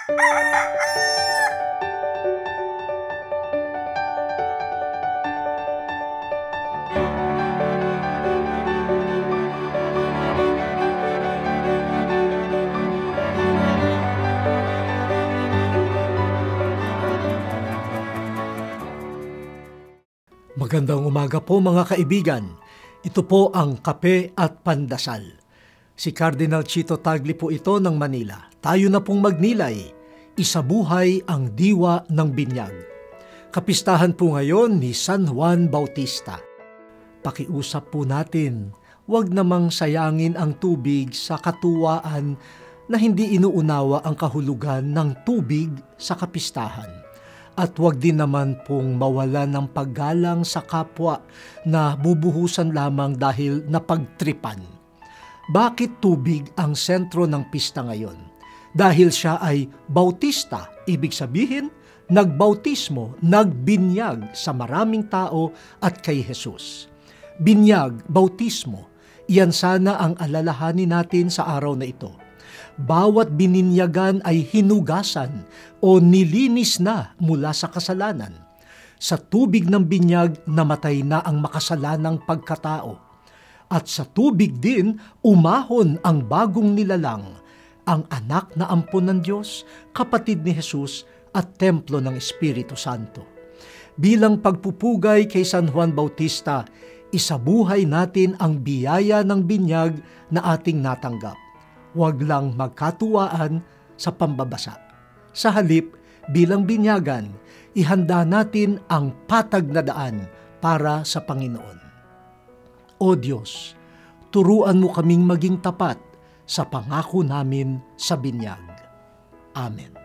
Magandang umaga po mga kaibigan. Ito po ang Kape at Pandasal. Si Cardinal Chito Tagle po ito ng Manila. Tayo na pong magnilay. Isabuhay ang diwa ng binyag. Kapistahan po ngayon ni San Juan Bautista. Pakiusap po natin, huwag namang sayangin ang tubig sa katuwaan na hindi inuunawa ang kahulugan ng tubig sa kapistahan. At huwag din naman pong mawala ng paggalang sa kapwa na bubuhusan lamang dahil napagtripan. Bakit tubig ang sentro ng pista ngayon? Dahil siya ay bautista, ibig sabihin, nagbautismo, nagbinyag sa maraming tao at kay Jesus. Binyag, bautismo, iyan sana ang alalahanin natin sa araw na ito. Bawat bininyagan ay hinugasan o nilinis na mula sa kasalanan. Sa tubig ng binyag, namatay na ang makasalanang pagkatao. At sa tubig din, umahon ang bagong nilalang, ang anak na ampon ng Diyos, kapatid ni Jesus at templo ng Espiritu Santo. Bilang pagpupugay kay San Juan Bautista, isabuhay natin ang biyaya ng binyag na ating natanggap. Huwag lang magkatuwaan sa pambabasa. Sa halip, bilang binyagan, ihanda natin ang patag na daan para sa Panginoon. O Diyos, turuan mo kaming maging tapat sa pangako namin sa binyag. Amen.